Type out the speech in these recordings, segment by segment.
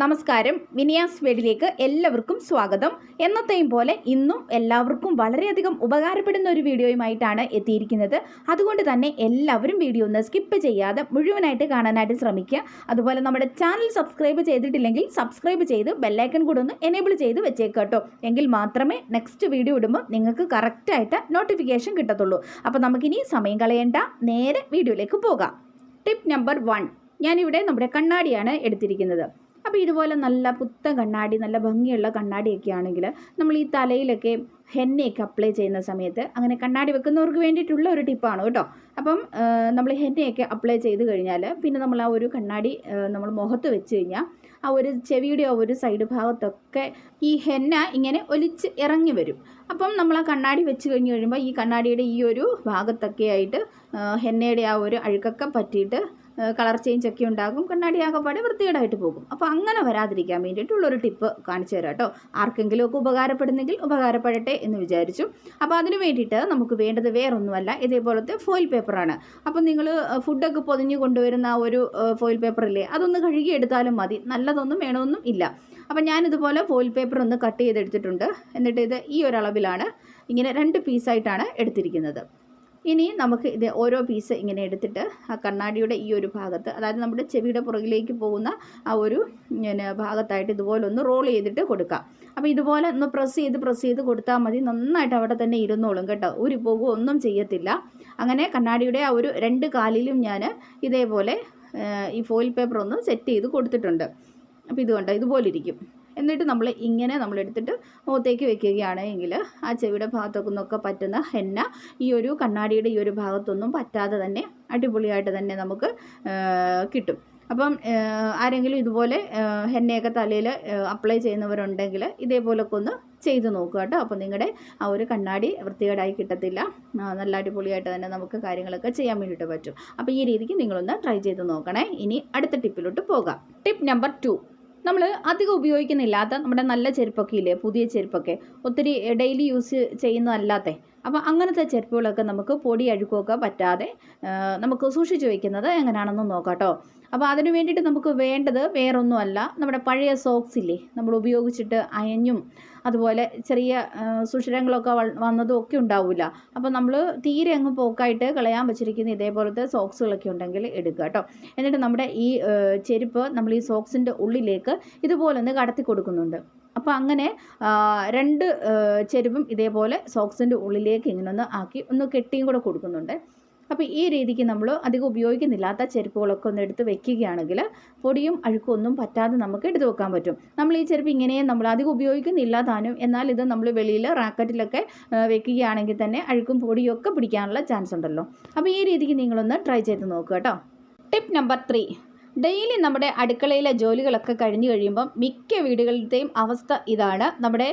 നമസ്കാരം, വിനിയാസ് വേഡിലേക്ക് എല്ലാവർക്കും സ്വാഗതം. എന്നത്തെയും പോലെ ഇന്നും എല്ലാവർക്കും വളരെയധികം ഉപകാരപ്പെടുന്ന ഒരു വീഡിയോയുമായിട്ടാണ് എത്തിയിരിക്കുന്നത്. അതുകൊണ്ട് തന്നെ എല്ലാവരും വീഡിയോ ഒന്ന് സ്കിപ്പ് ചെയ്യാതെ മുഴുവനായിട്ട് കാണാനായിട്ട് ശ്രമിക്കുക. അതുപോലെ നമ്മുടെ ചാനൽ സബ്സ്ക്രൈബ് ചെയ്തിട്ടില്ലെങ്കിൽ സബ്സ്ക്രൈബ് ചെയ്ത് ബെല്ലൈക്കൺ കൂടെ ഒന്ന് എനേബിൾ ചെയ്ത് വെച്ചേക്കട്ടോ. എങ്കിൽ മാത്രമേ നെക്സ്റ്റ് വീഡിയോ ഇടുമ്പോൾ നിങ്ങൾക്ക് കറക്റ്റായിട്ട് നോട്ടിഫിക്കേഷൻ കിട്ടത്തുള്ളൂ. അപ്പോൾ നമുക്കിനി സമയം കളയേണ്ട, നേരെ വീഡിയോയിലേക്ക് പോകാം. ടിപ്പ് നമ്പർ 1, ഞാനിവിടെ നമ്മുടെ കണ്ണാടിയാണ് എടുത്തിരിക്കുന്നത്. അപ്പോൾ ഇതുപോലെ നല്ല പുത്തൻ കണ്ണാടി, നല്ല ഭംഗിയുള്ള കണ്ണാടിയൊക്കെ ആണെങ്കിൽ നമ്മൾ ഈ തലയിലൊക്കെ ഹെന്നയൊക്കെ അപ്ലൈ ചെയ്യുന്ന സമയത്ത്, അങ്ങനെ കണ്ണാടി വെക്കുന്നവർക്ക് വേണ്ടിയിട്ടുള്ള ഒരു ടിപ്പാണ് കേട്ടോ. അപ്പം നമ്മൾ ഹെന്നയൊക്കെ അപ്ലൈ ചെയ്ത് കഴിഞ്ഞാൽ പിന്നെ നമ്മൾ ആ ഒരു കണ്ണാടി നമ്മൾ മുഖത്ത് വെച്ച് കഴിഞ്ഞാൽ ആ ഒരു ചെവിയുടെ ആ ഒരു സൈഡ് ഭാഗത്തൊക്കെ ഈ ഹെന്ന ഇങ്ങനെ ഒലിച്ച് ഇറങ്ങി വരും. അപ്പം നമ്മൾ ആ കണ്ണാടി വെച്ച് കഴിഞ്ഞ് കഴിയുമ്പോൾ ഈ കണ്ണാടിയുടെ ഈ ഒരു ഭാഗത്തൊക്കെ ആയിട്ട് ഹെന്നയുടെ ആ ഒരു അഴുക്കൊക്കെ പറ്റിയിട്ട് കളർ ചേഞ്ച് ഒക്കെ ഉണ്ടാകും, കണ്ണാടി ആകെപ്പാടെ വൃത്തികേടായിട്ട് പോകും. അപ്പോൾ അങ്ങനെ വരാതിരിക്കാൻ വേണ്ടിയിട്ടുള്ളൊരു ടിപ്പ് കാണിച്ചു തരാം കേട്ടോ. ആർക്കെങ്കിലുമൊക്കെ ഉപകാരപ്പെടുന്നെങ്കിൽ ഉപകാരപ്പെടട്ടെ എന്ന് വിചാരിച്ചു. അപ്പോൾ അതിന് വേണ്ടിയിട്ട് നമുക്ക് വേണ്ടത് വേറൊന്നുമല്ല, ഇതേപോലത്തെ ഫോയിൽ പേപ്പറാണ്. അപ്പം നിങ്ങൾ ഫുഡൊക്കെ പൊതിഞ്ഞ് കൊണ്ടുവരുന്ന ആ ഒരു ഫോയിൽ പേപ്പറില്ലേ, അതൊന്ന് കഴുകിയെടുത്താലും മതി, നല്ലതൊന്നും വേണമെന്നും ഇല്ല. അപ്പം ഞാനിതുപോലെ ഫോയിൽ പേപ്പർ ഒന്ന് കട്ട് ചെയ്തെടുത്തിട്ടുണ്ട്. എന്നിട്ട് ഇത് ഈ ഒരളവിലാണ് ഇങ്ങനെ 2 പീസായിട്ടാണ് എടുത്തിരിക്കുന്നത്. ഇനി നമുക്ക് ഇത് ഓരോ പീസ് ഇങ്ങനെ എടുത്തിട്ട് ആ കണ്ണാടിയുടെ ഈ ഒരു ഭാഗത്ത്, അതായത് നമ്മുടെ ചെവിയുടെ പുറകിലേക്ക് പോകുന്ന ആ ഒരു ഭാഗത്തായിട്ട് ഇതുപോലെ ഒന്ന് റോൾ ചെയ്തിട്ട് കൊടുക്കാം. അപ്പോൾ ഇതുപോലെ ഒന്ന് പ്രസ് ചെയ്ത് കൊടുത്താൽ മതി, നന്നായിട്ട് അവിടെ തന്നെ ഇരുന്നോളും കേട്ടോ, ഊരിപ്പോകുക ഒന്നും ചെയ്യത്തില്ല. അങ്ങനെ കണ്ണാടിയുടെ ആ ഒരു 2 കാലിലും ഞാൻ ഇതേപോലെ ഈ ഫോയിൽ പേപ്പർ ഒന്ന് സെറ്റ് ചെയ്ത് കൊടുത്തിട്ടുണ്ട്. അപ്പോൾ ഇതുകൊണ്ട് ഇതുപോലെ ഇരിക്കും. എന്നിട്ട് നമ്മൾ എടുത്തിട്ട് മുഖത്തേക്ക് വെക്കുകയാണ് എങ്കിൽ ആ ചെവിയുടെ ഭാഗത്തൊക്കെ നിന്നൊക്കെ പറ്റുന്ന ഹെന്ന ഈ ഒരു കണ്ണാടിയുടെ ഈ ഒരു ഭാഗത്തൊന്നും പറ്റാതെ തന്നെ അടിപൊളിയായിട്ട് തന്നെ നമുക്ക് കിട്ടും. അപ്പം ആരെങ്കിലും ഇതുപോലെ ഹെന്നയൊക്കെ തലയിൽ അപ്ലൈ ചെയ്യുന്നവരുണ്ടെങ്കിൽ ഇതേപോലൊക്കെ ഒന്ന് ചെയ്ത് നോക്കുക കേട്ടോ. അപ്പോൾ നിങ്ങളുടെ ആ ഒരു കണ്ണാടി വൃത്തികേടായി കിട്ടത്തില്ല, നല്ല അടിപൊളിയായിട്ട് തന്നെ നമുക്ക് കാര്യങ്ങളൊക്കെ ചെയ്യാൻ വേണ്ടിയിട്ട് പറ്റും. അപ്പോൾ ഈ രീതിക്ക് നിങ്ങളൊന്ന് ട്രൈ ചെയ്ത് നോക്കണേ. ഇനി അടുത്ത ടിപ്പിലോട്ട് പോകാം. ടിപ്പ് നമ്പർ 2, നമ്മൾ അധികം ഉപയോഗിക്കുന്നില്ലാത്ത നമ്മുടെ നല്ല ചെരുപ്പൊക്കെ ഇല്ലേ, പുതിയ ചെരുപ്പൊക്കെ, ഒത്തിരി ഡെയിലി യൂസ് ചെയ്യുന്നതല്ലാത്ത, അപ്പോൾ അങ്ങനത്തെ ചെരുപ്പുകളൊക്കെ നമുക്ക് പൊടി അഴുക്കൊക്കെ പറ്റാതെ നമുക്ക് സൂക്ഷിച്ച് വയ്ക്കുന്നത് എങ്ങനെയാണെന്ന് നോക്കാം കേട്ടോ. അപ്പോൾ അതിന് വേണ്ടിയിട്ട് നമുക്ക് വേണ്ടത് വേറൊന്നുമല്ല, നമ്മുടെ പഴയ സോക്സ് ഇല്ലേ, നമ്മൾ ഉപയോഗിച്ചിട്ട് അയഞ്ഞും അതുപോലെ ചെറിയ സുഷിരങ്ങളൊക്കെ വന്നതും ഒക്കെ ഉണ്ടാവില്ല. അപ്പോൾ നമ്മൾ തീരെ അങ്ങ് പോക്കായിട്ട് കളയാൻ വെച്ചിരിക്കുന്ന ഇതേപോലത്തെ സോക്സുകളൊക്കെ ഉണ്ടെങ്കിൽ എടുക്കുക കേട്ടോ. എന്നിട്ട് നമ്മുടെ ഈ ചെരുപ്പ് നമ്മൾ ഈ സോക്സിൻ്റെ ഉള്ളിലേക്ക് ഇതുപോലെ ഒന്ന് കടത്തി കൊടുക്കുന്നുണ്ട്. അപ്പോൾ അങ്ങനെ 2 ചെരുപ്പും ഇതേപോലെ സോക്സിൻ്റെ ഉള്ളിലേക്ക് ഇങ്ങനെ ഒന്ന് ആക്കി ഒന്ന് കെട്ടിയും കൂടെ കൊടുക്കുന്നുണ്ട്. അപ്പോൾ ഈ രീതിക്ക് നമ്മൾ അധികം ഉപയോഗിക്കുന്നില്ലാത്ത ചെരുപ്പുകളൊക്കെ ഒന്ന് എടുത്ത് വെക്കുകയാണെങ്കിൽ പൊടിയും അഴുക്കും ഒന്നും പറ്റാതെ നമുക്ക് എടുത്ത് വെക്കാൻ പറ്റും. നമ്മൾ ഈ ചെരുപ്പ് ഇങ്ങനെ നമ്മൾ അധികം ഉപയോഗിക്കുന്നില്ല താനും, എന്നാൽ ഇത് നമ്മൾ വെളിയിൽ റാക്കറ്റിലൊക്കെ വെക്കുകയാണെങ്കിൽ തന്നെ അഴുക്കും പൊടിയും ഒക്കെ പിടിക്കാനുള്ള ചാൻസ് ഉണ്ടല്ലോ. അപ്പോൾ ഈ രീതിക്ക് നിങ്ങളൊന്ന് ട്രൈ ചെയ്ത് നോക്കുക കേട്ടോ. ടിപ്പ് നമ്പർ 3, ഡെയിലി നമ്മുടെ അടുക്കളയിലെ ജോലികളൊക്കെ കഴിഞ്ഞ് കഴിയുമ്പം മിക്ക വീടുകളുടെയും അവസ്ഥ ഇതാണ്. നമ്മുടെ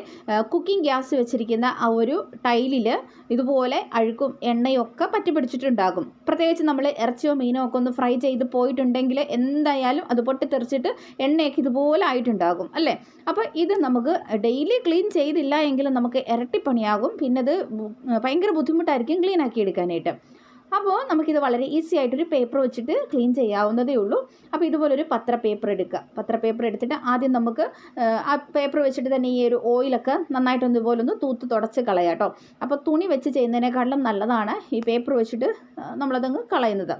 കുക്കിംഗ് ഗ്യാസ് വെച്ചിരിക്കുന്ന ആ ഒരു ടൈലിൽ ഇതുപോലെ അഴുക്കും എണ്ണയും ഒക്കെ പറ്റി പിടിച്ചിട്ടുണ്ടാകും. പ്രത്യേകിച്ച് നമ്മൾ ഇറച്ചിയോ മീനോ ഒക്കെ ഒന്ന് ഫ്രൈ ചെയ്ത് പോയിട്ടുണ്ടെങ്കിൽ എന്തായാലും അത് പൊട്ടിത്തെറിച്ചിട്ട് എണ്ണയൊക്കെ ഇതുപോലെ ആയിട്ടുണ്ടാകും അല്ലേ. അപ്പോൾ ഇത് നമുക്ക് ഡെയിലി ക്ലീൻ ചെയ്തില്ല എങ്കിൽ നമുക്ക് ഇരട്ടിപ്പണിയാകും, പിന്നെ അത് ഭയങ്കര ബുദ്ധിമുട്ടായിരിക്കും ക്ലീൻ ആക്കി എടുക്കാനായിട്ട്. അപ്പോൾ നമുക്കിത് വളരെ ഈസി ആയിട്ടൊരു പേപ്പർ വെച്ചിട്ട് ക്ലീൻ ചെയ്യാവുന്നതേ ഉള്ളൂ. അപ്പോൾ ഇതുപോലൊരു പത്ര പേപ്പർ എടുക്കുക. പത്ര പേപ്പർ എടുത്തിട്ട് ആദ്യം നമുക്ക് ആ പേപ്പർ വെച്ചിട്ട് തന്നെ ഈ ഒരു ഓയിലൊക്കെ നന്നായിട്ടൊന്ന് ഇതുപോലെ ഒന്ന് തൂത്ത് തുടച്ച് കളയാം കേട്ടോ. അപ്പോൾ തുണി വെച്ച് ചെയ്യുന്നതിനേക്കാളും നല്ലതാണ് ഈ പേപ്പർ വെച്ചിട്ട് നമ്മളതങ്ങ് കളയുന്നത്.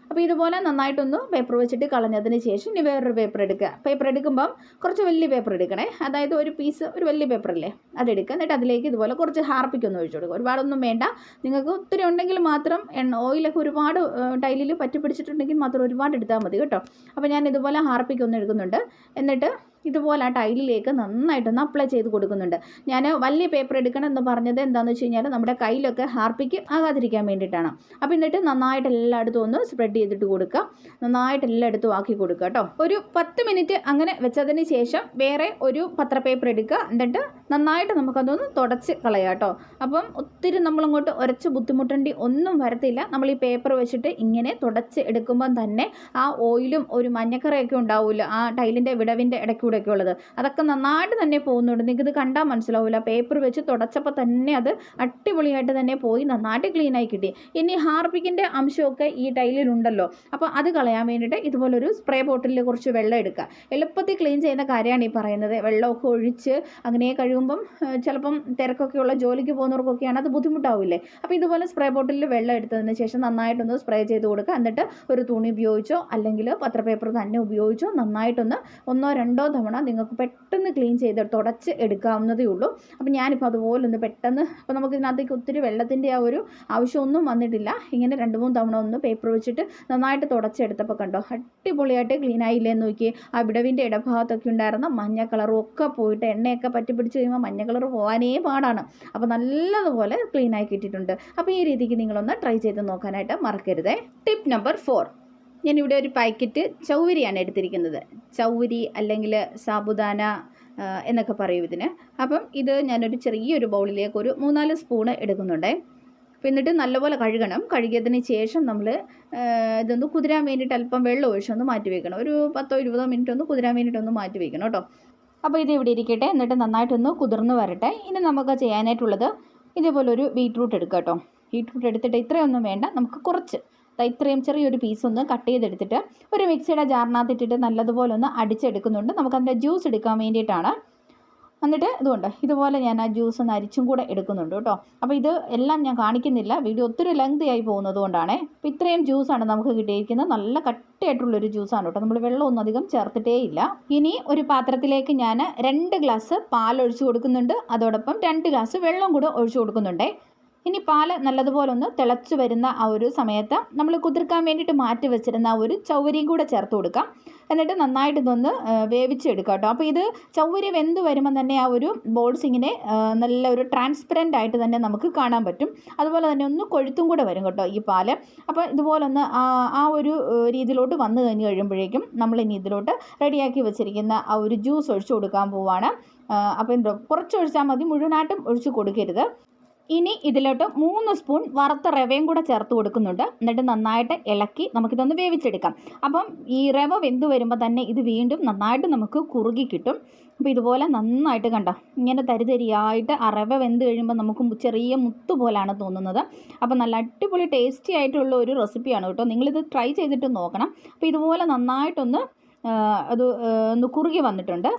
അപ്പോൾ ഇതുപോലെ നന്നായിട്ടൊന്ന് പേപ്പർ വെച്ചിട്ട് കളഞ്ഞതിന് ശേഷം ഇനി വേറൊരു പേപ്പർ എടുക്കുക. പേപ്പർ എടുക്കുമ്പം കുറച്ച് വലിയ പേപ്പർ എടുക്കണേ, അതായത് ഒരു പീസ് ഒരു വലിയ പേപ്പറല്ലേ അതെടുക്കുക. എന്നിട്ട് അതിലേക്ക് ഇതുപോലെ കുറച്ച് ഹാർപ്പിക്കൊന്ന് ഒഴിച്ചു കൊടുക്കുക. ഒരുപാടൊന്നും വേണ്ട, നിങ്ങൾക്ക് ഒത്തിരി ഉണ്ടെങ്കിൽ മാത്രം ഓയിലൊക്കെ ഒരുപാട് ടൈലിൽ പറ്റി പിടിച്ചിട്ടുണ്ടെങ്കിൽ മാത്രം ഒരുപാട് എടുത്താൽ മതി കേട്ടോ. അപ്പോൾ ഞാൻ ഇതുപോലെ ഹാർപ്പിക്കൊന്ന് എടുക്കുന്നുണ്ട്. എന്നിട്ട് ഇതുപോലെ ആ ടൈലിലേക്ക് നന്നായിട്ടൊന്ന് അപ്ലൈ ചെയ്ത് കൊടുക്കുന്നുണ്ട്. ഞാൻ വലിയ പേപ്പർ എടുക്കണം എന്ന് പറഞ്ഞത് എന്താണെന്ന് വെച്ച് കഴിഞ്ഞാൽ നമ്മുടെ കയ്യിലൊക്കെ ഹാർപ്പിക്ക് ആകാതിരിക്കാൻ വേണ്ടിയിട്ടാണ്. അപ്പോൾ എന്നിട്ട് നന്നായിട്ട് എല്ലായിടത്തും ഒന്ന് സ്പ്രെഡ് ചെയ്തിട്ട് കൊടുക്കുക, നന്നായിട്ട് എല്ലായിടത്തും ആക്കി കൊടുക്കുക കേട്ടോ. ഒരു 10 മിനിറ്റ് അങ്ങനെ വെച്ചതിന് ശേഷം വേറെ ഒരു പത്ര പേപ്പർ എടുക്കുക. എന്നിട്ട് നന്നായിട്ട് നമുക്കതൊന്ന് തുടച്ച് കളയാം കേട്ടോ. അപ്പം ഒത്തിരി നമ്മളങ്ങോട്ട് ഉരച്ച് ബുദ്ധിമുട്ടേണ്ടി ഒന്നും വരത്തില്ല. നമ്മൾ ഈ പേപ്പർ വെച്ചിട്ട് ഇങ്ങനെ തുടച്ച് എടുക്കുമ്പം തന്നെ ആ ഓയിലും ഒരു മഞ്ഞക്കറയൊക്കെ ഉണ്ടാവില്ല ആ ടൈലിൻ്റെ വിടവിൻ്റെ ഇടയ്ക്കൂടെ കൂടെയൊക്കെ ഉള്ളത്. അതൊക്കെ നന്നായിട്ട് തന്നെ പോകുന്നുണ്ട്. നിങ്ങൾക്കിത് കണ്ടാൽ മനസ്സിലാവില്ല. പേപ്പർ വെച്ച് തുടച്ചപ്പോൾ തന്നെ അത് അടിപൊളിയായിട്ട് തന്നെ പോയി നന്നായിട്ട് ക്ലീനായി കിട്ടി. ഇനി ഹാർപ്പിക്കിൻ്റെ അംശമൊക്കെ ഈ ടൈലിലുണ്ടല്ലോ, അപ്പോൾ അത് കളയാൻ വേണ്ടിയിട്ട് ഇതുപോലൊരു സ്പ്രേ ബോട്ടിലിൽ കുറച്ച് വെള്ളം എടുക്കുക. എളുപ്പത്തിൽ ക്ലീൻ ചെയ്യുന്ന കാര്യമാണ് ഈ പറയുന്നത്. വെള്ളമൊക്കെ ഒഴിച്ച് അങ്ങനെ കഴുകുമ്പം ചിലപ്പം തിരക്കൊക്കെയുള്ള ജോലിക്ക് പോകുന്നവർക്കൊക്കെയാണ് അത് ബുദ്ധിമുട്ടാവില്ലേ. അപ്പോൾ ഇതുപോലെ സ്പ്രേ ബോട്ടിലിൽ വെള്ളം എടുത്തതിന് ശേഷം നന്നായിട്ടൊന്ന് സ്പ്രേ ചെയ്ത് കൊടുക്കുക. എന്നിട്ട് ഒരു തുണി ഉപയോഗിച്ചോ അല്ലെങ്കിൽ പത്രപേപ്പർ തന്നെ ഉപയോഗിച്ചോ നന്നായിട്ടൊന്ന് 1-2 തവണ നിങ്ങൾക്ക് പെട്ടെന്ന് ക്ലീൻ ചെയ്ത് തുടച്ച് എടുക്കാവുന്നതേ ഉള്ളൂ. അപ്പോൾ ഞാനിപ്പോൾ അതുപോലൊന്ന് പെട്ടെന്ന്, അപ്പോൾ നമുക്ക് ഇതിനകത്തേക്ക് ഒത്തിരി വെള്ളത്തിൻ്റെ ആ ഒരു ആവശ്യമൊന്നും വന്നിട്ടില്ല. ഇങ്ങനെ 2-3 തവണ ഒന്ന് പേപ്പർ വെച്ചിട്ട് നന്നായിട്ട് തുടച്ചെടുത്തപ്പോൾ കണ്ടോ അടിപൊളിയായിട്ട് ക്ലീൻ ആയില്ലേ എന്ന് നോക്കി. ആ വിടവിൻ്റെ ഇടഭാഗത്തൊക്കെ ഉണ്ടായിരുന്ന മഞ്ഞ കളറും ഒക്കെ പോയിട്ട് എണ്ണയൊക്കെ പറ്റി പിടിച്ച് കഴിയുമ്പോൾ മഞ്ഞ കളർ പോകാനേ പാടാണ്. അപ്പോൾ നല്ലതുപോലെ ക്ലീനായി കിട്ടിയിട്ടുണ്ട്. അപ്പോൾ ഈ രീതിക്ക് നിങ്ങളൊന്ന് ട്രൈ ചെയ്ത് നോക്കാനായിട്ട് മറക്കരുതേ. ടിപ്പ് നമ്പർ 4, ഞാനിവിടെ ഒരു പാക്കറ്റ് ചൗവരിയാണ് എടുത്തിരിക്കുന്നത്. ചൗവരി അല്ലെങ്കിൽ സാബുദാന എന്നൊക്കെ പറയും ഇതിന്. അപ്പം ഇത് ഞാനൊരു ചെറിയൊരു ബൗളിലേക്ക് ഒരു 3-4 സ്പൂണ് എടുക്കുന്നുണ്ട്. അപ്പോൾ എന്നിട്ട് നല്ലപോലെ കഴുകണം. കഴുകിയതിന് ശേഷം നമ്മൾ ഇതൊന്ന് കുതിരാൻ വേണ്ടിയിട്ട് അല്പം വെള്ളം ഒഴിച്ചൊന്ന് മാറ്റി വയ്ക്കണം. ഒരു 10-20 മിനിറ്റ് ഒന്ന് കുതിരാൻ വേണ്ടിയിട്ടൊന്ന് മാറ്റി വയ്ക്കണം കേട്ടോ. അപ്പോൾ ഇത് ഇവിടെ ഇരിക്കട്ടെ. എന്നിട്ട് നന്നായിട്ടൊന്ന് കുതിർന്ന് വരട്ടെ. ഇനി നമുക്ക് ചെയ്യാനായിട്ടുള്ളത് ഇതേപോലൊരു ബീറ്റ്റൂട്ട് എടുക്കുക കേട്ടോ. ബീറ്റ്റൂട്ട് എടുത്തിട്ട് ഇത്രയൊന്നും വേണ്ട, നമുക്ക് കുറച്ച് ഇത്രയും ചെറിയൊരു പീസൊന്ന് കട്ട് ചെയ്തെടുത്തിട്ട് ഒരു മിക്സിയുടെ ജാറിനകത്തിട്ടിട്ട് നല്ലതുപോലെ ഒന്ന് അടിച്ചെടുക്കുന്നുണ്ട്. നമുക്കതിൻ്റെ ജ്യൂസ് എടുക്കാൻ വേണ്ടിയിട്ടാണ്. എന്നിട്ട് ഇതുകൊണ്ട് ഇതുപോലെ ഞാൻ ആ ജ്യൂസ് ഒന്ന് അരിച്ചും കൂടെ എടുക്കുന്നുണ്ട് കേട്ടോ. അപ്പോൾ ഇത് എല്ലാം ഞാൻ കാണിക്കുന്നില്ല, വീഡിയോ ഒത്തിരി ലെങ്തി ആയി പോകുന്നത് കൊണ്ടാണ്. അപ്പോൾ ഇത്രയും ജ്യൂസാണ് നമുക്ക് കിട്ടിയിരിക്കുന്നത്. നല്ല കട്ടിയായിട്ടുള്ളൊരു ജ്യൂസാണ് കേട്ടോ. നമ്മൾ വെള്ളമൊന്നും അധികം ചേർത്തിട്ടേ ഇല്ല. ഇനി ഒരു പാത്രത്തിലേക്ക് ഞാൻ 2 ഗ്ലാസ് പാൽ ഒഴിച്ചു കൊടുക്കുന്നുണ്ട്. അതോടൊപ്പം 2 ഗ്ലാസ് വെള്ളം കൂടെ ഒഴിച്ചു കൊടുക്കുന്നുണ്ട്. ഇനി പാല് നല്ലതുപോലെ ഒന്ന് തിളച്ച് വരുന്ന ആ ഒരു സമയത്ത് നമ്മൾ കുതിർക്കാൻ വേണ്ടിയിട്ട് മാറ്റി വെച്ചിരുന്ന ആ ഒരു ചൗവരിയും കൂടെ ചേർത്ത് കൊടുക്കാം. എന്നിട്ട് നന്നായിട്ട് ഇതൊന്ന് വേവിച്ചെടുക്കുക കേട്ടോ. അപ്പോൾ ഇത് ചൗവരി വെന്ത് വരുമ്പോൾ തന്നെ ആ ഒരു ബോൾസ് ഇങ്ങനെ നല്ല ഒരു ട്രാൻസ്പെറൻ്റ് ആയിട്ട് തന്നെ നമുക്ക് കാണാൻ പറ്റും. അതുപോലെ തന്നെ ഒന്ന് കൊഴുത്തും കൂടെ വരും കേട്ടോ ഈ പാല്. അപ്പോൾ ഇതുപോലൊന്ന് ആ ഒരു രീതിയിലോട്ട് വന്നു കഴിഞ്ഞ് കഴിയുമ്പോഴേക്കും നമ്മളിനി ഇതിലോട്ട് റെഡിയാക്കി വെച്ചിരിക്കുന്ന ആ ഒരു ജ്യൂസ് ഒഴിച്ചു കൊടുക്കാൻ പോവുകയാണ്. അപ്പോൾ കുറച്ച് ഒഴിച്ചാൽ മതി, മുഴുവനായിട്ടും ഒഴിച്ച് കൊടുക്കരുത്. ഇനി ഇതിലോട്ട് 3 സ്പൂൺ വറുത്ത റവയും കൂടെ ചേർത്ത് കൊടുക്കുന്നുണ്ട്. എന്നിട്ട് നന്നായിട്ട് ഇളക്കി നമുക്കിതൊന്ന് വേവിച്ചെടുക്കാം. അപ്പം ഈ റവ വെന്ത് വരുമ്പോൾ തന്നെ ഇത് വീണ്ടും നന്നായിട്ട് നമുക്ക് കുറുകി കിട്ടും. അപ്പോൾ ഇതുപോലെ നന്നായിട്ട് കണ്ടോ ഇങ്ങനെ തരിതരിയായിട്ട് ആ റവ വെന്ത് കഴിയുമ്പോൾ നമുക്ക് ചെറിയ മുത്ത് പോലാണ് തോന്നുന്നത്. അപ്പോൾ നല്ല അടിപൊളി ടേസ്റ്റി ആയിട്ടുള്ള ഒരു റെസിപ്പിയാണ് കേട്ടോ. നിങ്ങളിത് ട്രൈ ചെയ്തിട്ട് നോക്കണം. അപ്പോൾ ഇതുപോലെ നന്നായിട്ടൊന്ന് ഒന്ന് കുറുകി വന്നിട്ടുണ്ട്.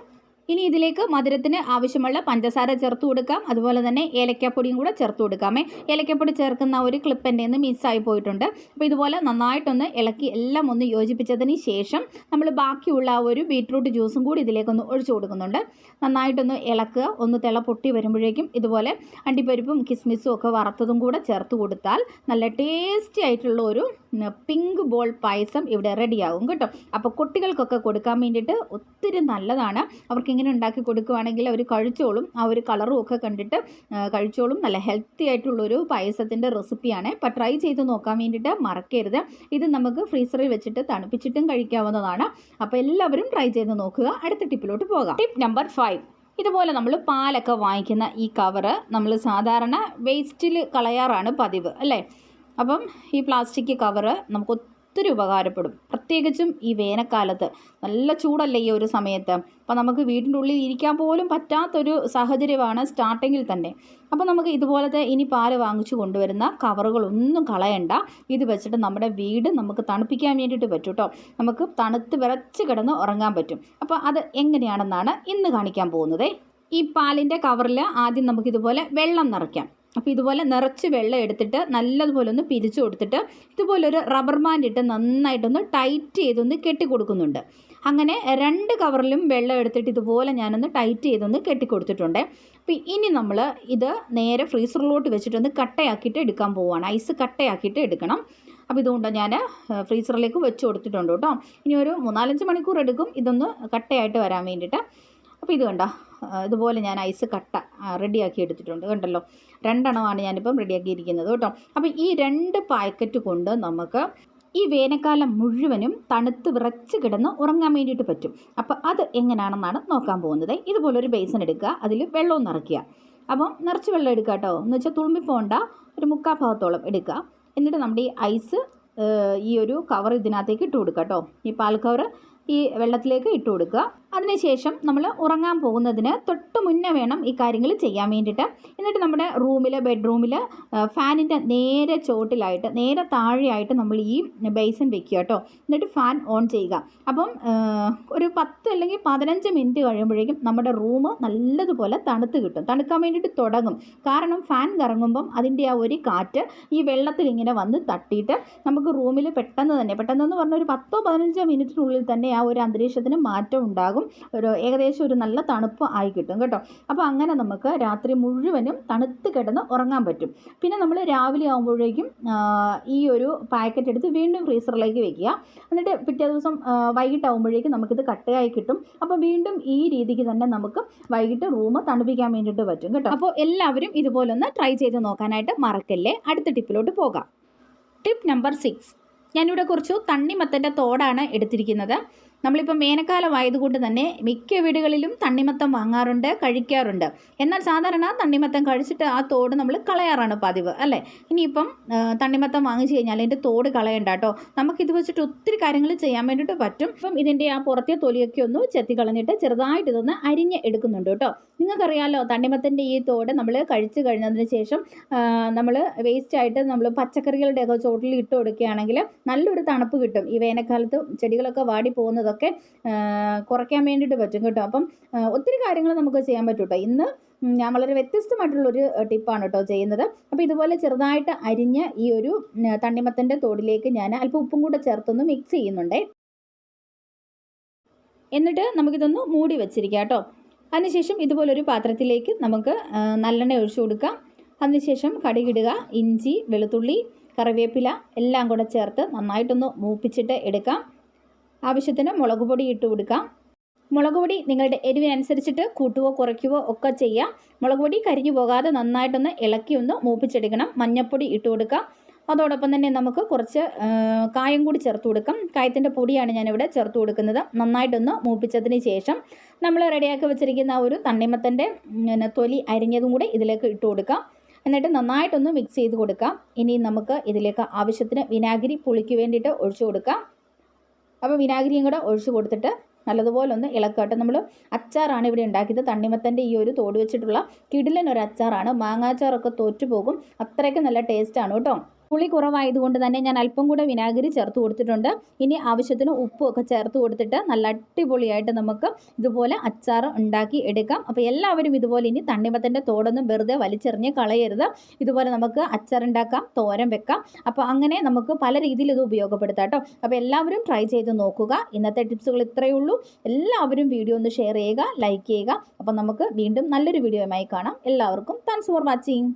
ഇനി ഇതിലേക്ക് മധുരത്തിന് ആവശ്യമുള്ള പഞ്ചസാര ചേർത്ത് കൊടുക്കാം. അതുപോലെ തന്നെ ഏലക്കാപ്പൊടിയും കൂടെ ചേർത്ത് കൊടുക്കാമേ. ഏലക്കാപ്പൊടി ചേർക്കുന്ന ഒരു ക്ലിപ്പ് എൻ്റെ നിന്ന് മിസ്സായി പോയിട്ടുണ്ട്. അപ്പോൾ ഇതുപോലെ നന്നായിട്ടൊന്ന് ഇളക്കി എല്ലാം ഒന്ന് യോജിപ്പിച്ചതിന് ശേഷം നമ്മൾ ബാക്കിയുള്ള ആ ഒരു ബീറ്റ്റൂട്ട് ജ്യൂസും കൂടി ഇതിലേക്കൊന്ന് ഒഴിച്ചു കൊടുക്കുന്നുണ്ട്. നന്നായിട്ടൊന്ന് ഇളക്കുക. ഒന്ന് തിള പൊട്ടി വരുമ്പോഴേക്കും ഇതുപോലെ അണ്ടിപ്പരിപ്പും കിസ്മിസും ഒക്കെ വറുത്തതും കൂടെ ചേർത്ത് കൊടുത്താൽ നല്ല ടേസ്റ്റി ആയിട്ടുള്ള ഒരു പിങ്ക് ബോൾ പായസം ഇവിടെ റെഡിയാകും കേട്ടോ. അപ്പോൾ കുട്ടികൾക്കൊക്കെ കൊടുക്കാൻ വേണ്ടിയിട്ട് ഒത്തിരി നല്ലതാണ്. അവർക്ക് ഇങ്ങനെ ഉണ്ടാക്കി കൊടുക്കുകയാണെങ്കിൽ അവർ കഴിച്ചോളും. ആ ഒരു കളറും ഒക്കെ കണ്ടിട്ട് കഴിച്ചോളും. നല്ല ഹെൽത്തി ആയിട്ടുള്ളൊരു പായസത്തിൻ്റെ റെസിപ്പിയാണ്. അപ്പോൾ ട്രൈ ചെയ്ത് നോക്കാൻ വേണ്ടിയിട്ട് മറക്കരുത്. ഇത് നമുക്ക് ഫ്രീസറിൽ വെച്ചിട്ട് തണുപ്പിച്ചിട്ടും കഴിക്കാവുന്നതാണ്. അപ്പോൾ എല്ലാവരും ട്രൈ ചെയ്ത് നോക്കുക. അടുത്ത ടിപ്പിലോട്ട് പോകാം. ടിപ്പ് നമ്പർ 5, ഇതുപോലെ നമ്മൾ പാലൊക്കെ വാങ്ങിക്കുന്ന ഈ കവറ് നമ്മൾ സാധാരണ വേസ്റ്റിൽ കളയാറാണ് പതിവ് അല്ലേ. അപ്പം ഈ പ്ലാസ്റ്റിക് കവറ് നമുക്ക് ഒത്തിരി ഉപകാരപ്പെടും. പ്രത്യേകിച്ചും ഈ വേനൽക്കാലത്ത് നല്ല ചൂടല്ലേ ഈ ഒരു സമയത്ത്. അപ്പോൾ നമുക്ക് വീടിൻ്റെ ഉള്ളിൽ ഇരിക്കാൻ പോലും പറ്റാത്തൊരു സാഹചര്യമാണ് സ്റ്റാർട്ടിങ്ങിൽ തന്നെ. അപ്പോൾ നമുക്ക് ഇതുപോലത്തെ ഇനി പാല് വാങ്ങിച്ചു കൊണ്ടുവരുന്ന കവറുകളൊന്നും കളയണ്ട. ഇത് വെച്ചിട്ട് നമ്മുടെ വീട് നമുക്ക് തണുപ്പിക്കാൻ വേണ്ടിയിട്ട് പറ്റും കേട്ടോ. നമുക്ക് തണുത്ത് വിറച്ച് കിടന്ന് ഉറങ്ങാൻ പറ്റും. അപ്പോൾ അത് എങ്ങനെയാണെന്നാണ് ഇന്ന് കാണിക്കാൻ പോകുന്നത്. ഈ പാലിൻ്റെ കവറിൽ ആദ്യം നമുക്കിതുപോലെ വെള്ളം നിറയ്ക്കാം. അപ്പോൾ ഇതുപോലെ നിറച്ച് വെള്ളം എടുത്തിട്ട് നല്ലതുപോലെ ഒന്ന് പിരിച്ചു കൊടുത്തിട്ട് ഇതുപോലൊരു റബ്ബർ ബാൻഡ് ഇട്ട് നന്നായിട്ടൊന്ന് ടൈറ്റ് ചെയ്തൊന്ന് കെട്ടിക്കൊടുക്കുന്നുണ്ട്. അങ്ങനെ 2 കവറിലും വെള്ളം എടുത്തിട്ട് ഇതുപോലെ ഞാനൊന്ന് ടൈറ്റ് ചെയ്തൊന്ന് കെട്ടിക്കൊടുത്തിട്ടുണ്ട്. അപ്പോൾ ഇനി നമ്മൾ ഇത് നേരെ ഫ്രീസറിലോട്ട് വെച്ചിട്ടൊന്ന് കട്ടയാക്കിയിട്ട് എടുക്കാൻ പോവുകയാണ്. ഐസ് കട്ടയാക്കിയിട്ട് എടുക്കണം. അപ്പോൾ ഇതുകൊണ്ട് ഞാൻ ഫ്രീസറിലേക്ക് വെച്ച് കൊടുത്തിട്ടുണ്ട് കേട്ടോ. ഇനി ഒരു 3-4 മണിക്കൂർ എടുക്കും ഇതൊന്ന് കട്ടയായിട്ട് വരാൻ വേണ്ടിയിട്ട്. അപ്പോൾ ഇത് കണ്ടോ ഇതുപോലെ ഞാൻ ഐസ് കട്ട റെഡിയാക്കി എടുത്തിട്ടുണ്ട്. കണ്ടല്ലോ 2 എണ്ണമാണ് ഞാനിപ്പം റെഡിയാക്കിയിരിക്കുന്നത് കേട്ടോ. അപ്പോൾ ഈ 2 പാക്കറ്റ് കൊണ്ട് നമുക്ക് ഈ വേനൽക്കാലം മുഴുവനും തണുത്ത് വിറച്ച് കിടന്ന് ഉറങ്ങാൻ വേണ്ടിയിട്ട് പറ്റും. അപ്പോൾ അത് എങ്ങനെയാണെന്നാണ് നോക്കാൻ പോകുന്നത്. ഇതുപോലൊരു ബേസൺ എടുക്കുക, അതിൽ വെള്ളവും നിറയ്ക്കുക. അപ്പം നിറച്ച് വെള്ളം എടുക്കുക കേട്ടോ. എന്ന് വെച്ചാൽ തുളുമ്പിപ്പോണ്ട, ഒരു 3/4 ഭാഗത്തോളം എടുക്കുക. എന്നിട്ട് നമ്മുടെ ഈ ഐസ് ഈ ഒരു കവർ ഇതിനകത്തേക്ക് ഇട്ട് കൊടുക്കുക കേട്ടോ. ഈ പാൽ കവർ ഈ വെള്ളത്തിലേക്ക് ഇട്ട് കൊടുക്കുക. അതിനുശേഷം നമ്മൾ ഉറങ്ങാൻ പോകുന്നതിന് തൊട്ട് മുന്നേ വേണം ഈ കാര്യങ്ങൾ ചെയ്യാൻ വേണ്ടിയിട്ട്. എന്നിട്ട് നമ്മുടെ ബെഡ്റൂമിൽ ഫാനിൻ്റെ നേരെ ചോട്ടിലായിട്ട് നേരെ താഴെയായിട്ട് നമ്മൾ ഈ ബേസിൻ വെക്കുക കേട്ടോ. എന്നിട്ട് ഫാൻ ഓൺ ചെയ്യുക. അപ്പം ഒരു 10 അല്ലെങ്കിൽ 15 മിനിറ്റ് കഴിയുമ്പോഴേക്കും നമ്മുടെ റൂം നല്ലതുപോലെ തണുത്ത് കിട്ടും. തണുക്കാൻ വേണ്ടിയിട്ട് തുടങ്ങും. കാരണം ഫാൻ കറങ്ങുമ്പം അതിൻ്റെ ആ ഒരു കാറ്റ് ഈ വെള്ളത്തിൽ ഇങ്ങനെ വന്ന് തട്ടിയിട്ട് നമുക്ക് റൂമിൽ പെട്ടെന്ന് പറഞ്ഞാൽ ഒരു 10-15 മിനിറ്റിനുള്ളിൽ തന്നെ ആ ഒരു അന്തരീക്ഷത്തിന് മാറ്റം ഉണ്ടാകും. ഏകദേശം ഒരു നല്ല തണുപ്പ് ആയി കിട്ടും കേട്ടോ. അപ്പോൾ അങ്ങനെ നമുക്ക് രാത്രി മുഴുവനും തണുത്ത് കിടന്ന് ഉറങ്ങാൻ പറ്റും. പിന്നെ നമ്മൾ രാവിലെ ആകുമ്പോഴേക്കും ഈ ഒരു പാക്കറ്റ് എടുത്ത് വീണ്ടും ഫ്രീസറിലേക്ക് വെക്കുക. എന്നിട്ട് പിറ്റേ ദിവസം വൈകിട്ടാകുമ്പോഴേക്കും നമുക്കിത് കട്ടയായി കിട്ടും. അപ്പോൾ വീണ്ടും ഈ രീതിക്ക് തന്നെ നമുക്ക് വൈകിട്ട് റൂം തണുപ്പിക്കാൻ വേണ്ടിയിട്ട് പറ്റും കേട്ടോ. അപ്പോൾ എല്ലാവരും ഇതുപോലെ ഒന്ന് ട്രൈ ചെയ്ത് നോക്കാനായിട്ട് മറക്കല്ലേ. അടുത്ത ടിപ്പിലോട്ട് പോകാം. Tip number 6. ഞാനിവിടെ കുറച്ച് തണ്ണിമത്തൻ്റെ തോടാണ് എടുത്തിരിക്കുന്നത്. നമ്മളിപ്പോൾ വേനൽക്കാലമായതുകൊണ്ട് തന്നെ മിക്ക വീടുകളിലും തണ്ണിമത്തം വാങ്ങാറുണ്ട്, കഴിക്കാറുണ്ട്. എന്നാൽ സാധാരണ തണ്ണിമത്തം കഴിച്ചിട്ട് ആ തോട് നമ്മൾ കളയാറാണ് പതിവ് അല്ലേ. ഇനിയിപ്പം തണ്ണിമത്തം വാങ്ങിച്ചു കഴിഞ്ഞാൽ അതിൻ്റെ തോട് കളയണ്ട കേട്ടോ. നമുക്കിത് വെച്ചിട്ട് ഒത്തിരി കാര്യങ്ങൾ ചെയ്യാൻ വേണ്ടിയിട്ട് പറ്റും. ഇപ്പം ഇതിൻ്റെ ആ പുറത്തെ തൊലിയൊക്കെ ഒന്ന് ചെത്തി കളഞ്ഞിട്ട് ചെറുതായിട്ട് ഇതൊന്ന് അരിഞ്ഞ് എടുക്കുന്നുണ്ട് കേട്ടോ. നിങ്ങൾക്കറിയാമല്ലോ തണ്ണിമത്തൻ്റെ ഈ തോട് നമ്മൾ കഴിച്ച് കഴിഞ്ഞതിന് ശേഷം നമ്മൾ വേസ്റ്റായിട്ട് നമ്മൾ പച്ചക്കറികളുടെയൊക്കെ ചോട്ടിൽ ഇട്ട് കൊടുക്കുകയാണെങ്കിൽ നല്ലൊരു തണുപ്പ് കിട്ടും. ഈ വേനൽക്കാലത്ത് ചെടികളൊക്കെ വാടി പോകുന്നതൊക്കെ കുറയ്ക്കാൻ വേണ്ടിയിട്ട് പറ്റും കേട്ടോ. അപ്പം ഒത്തിരി കാര്യങ്ങൾ നമുക്ക് ചെയ്യാൻ പറ്റും കേട്ടോ. ഇന്ന് ഞാൻ വളരെ വ്യത്യസ്തമായിട്ടുള്ളൊരു ടിപ്പാണ് കേട്ടോ ചെയ്യുന്നത്. അപ്പോൾ ഇതുപോലെ ചെറുതായിട്ട് അരിഞ്ഞ് ഈ ഒരു തണ്ണിമത്തൻ്റെ തോടിലേക്ക് ഞാൻ അല്പം ഉപ്പും കൂടെ ചേർത്തൊന്ന് മിക്സ് ചെയ്യുന്നുണ്ട്. എന്നിട്ട് നമുക്കിതൊന്ന് മൂടി വെച്ചിരിക്കാം കേട്ടോ. അതിനുശേഷം ഇതുപോലൊരു പാത്രത്തിലേക്ക് നമുക്ക് നല്ലെണ്ണ ഒഴിച്ചു കൊടുക്കാം. അതിനുശേഷം കടുകിടുക. ഇഞ്ചി, വെളുത്തുള്ളി, കറിവേപ്പില എല്ലാം കൂടെ ചേർത്ത് നന്നായിട്ടൊന്ന് മൂപ്പിച്ചിട്ട് എടുക്കാം. ആവശ്യത്തിന് മുളക് പൊടി ഇട്ട് കൊടുക്കാം. മുളക് പൊടി നിങ്ങളുടെ എരിവിനനുസരിച്ചിട്ട് കൂട്ടുകയോ കുറയ്ക്കുകയോ ഒക്കെ ചെയ്യാം. മുളക് പൊടി കരിഞ്ഞു പോകാതെ നന്നായിട്ടൊന്ന് ഇളക്കി ഒന്ന് മൂപ്പിച്ചെടുക്കണം. മഞ്ഞൾപ്പൊടി ഇട്ട് കൊടുക്കാം. അതോടൊപ്പം തന്നെ നമുക്ക് കുറച്ച് കായം കൂടി ചേർത്ത് കൊടുക്കാം. കായത്തിൻ്റെ പൊടിയാണ് ഞാനിവിടെ ചേർത്ത് കൊടുക്കുന്നത്. നന്നായിട്ടൊന്ന് മൂപ്പിച്ചതിന് ശേഷം നമ്മൾ റെഡിയാക്കി വെച്ചിരിക്കുന്ന ആ ഒരു തണ്ണിമത്തൻ്റെ തൊലി അരിഞ്ഞതും കൂടി ഇതിലേക്ക് ഇട്ട് കൊടുക്കാം. എന്നിട്ട് നന്നായിട്ടൊന്ന് മിക്സ് ചെയ്ത് കൊടുക്കാം. ഇനി നമുക്ക് ഇതിലേക്ക് ആവശ്യത്തിന് വിനാഗിരി പുളിക്ക് വേണ്ടിയിട്ട് ഒഴിച്ചു കൊടുക്കാം. അപ്പോൾ വിനാഗിരിയും കൂടെ ഒഴിച്ചു കൊടുത്തിട്ട് നല്ലതുപോലെ ഒന്ന് ഇളക്കട്ടെ. നമ്മൾ അച്ചാറാണ് ഇവിടെ ഉണ്ടാക്കിയത്. തണ്ണിമത്തൻ്റെ ഈ ഒരു തോട് വെച്ചിട്ടുള്ള കിടിലൻ ഒരു അച്ചാറാണ്. മാങ്ങാച്ചാറൊക്കെ തോറ്റുപോകും. അത്രയ്ക്ക് നല്ല ടേസ്റ്റാണ് കേട്ടോ. പുളി കുറവായതുകൊണ്ട് തന്നെ ഞാൻ അല്പം കൂടെ വിനാഗിരി ചേർത്ത് കൊടുത്തിട്ടുണ്ട്. ഇനി ആവശ്യത്തിന് ഉപ്പും ഒക്കെ ചേർത്ത് കൊടുത്തിട്ട് നല്ല അടിപൊളിയായിട്ട് നമുക്ക് ഇതുപോലെ അച്ചാർ ഉണ്ടാക്കി എടുക്കാം. അപ്പോൾ എല്ലാവരും ഇതുപോലെ ഇനി തണ്ണിമത്തൻ്റെ തോടൊന്നും വെറുതെ വലിച്ചെറിഞ്ഞ് കളയരുത്. ഇതുപോലെ നമുക്ക് അച്ചാർ ഉണ്ടാക്കാം, തോരൻ വെക്കാം. അപ്പോൾ അങ്ങനെ നമുക്ക് പല രീതിയിൽ ഇത് ഉപയോഗപ്പെടുത്താം കേട്ടോ. അപ്പോൾ എല്ലാവരും ട്രൈ ചെയ്ത് നോക്കുക. ഇന്നത്തെ ടിപ്സുകൾ ഇത്രയേ ഉള്ളൂ. എല്ലാവരും വീഡിയോ ഒന്ന് ഷെയർ ചെയ്യുക, ലൈക്ക് ചെയ്യുക. അപ്പോൾ നമുക്ക് വീണ്ടും നല്ലൊരു വീഡിയോയുമായി കാണാം. എല്ലാവർക്കും താങ്ക്സ് ഫോർ വാച്ചിങ്.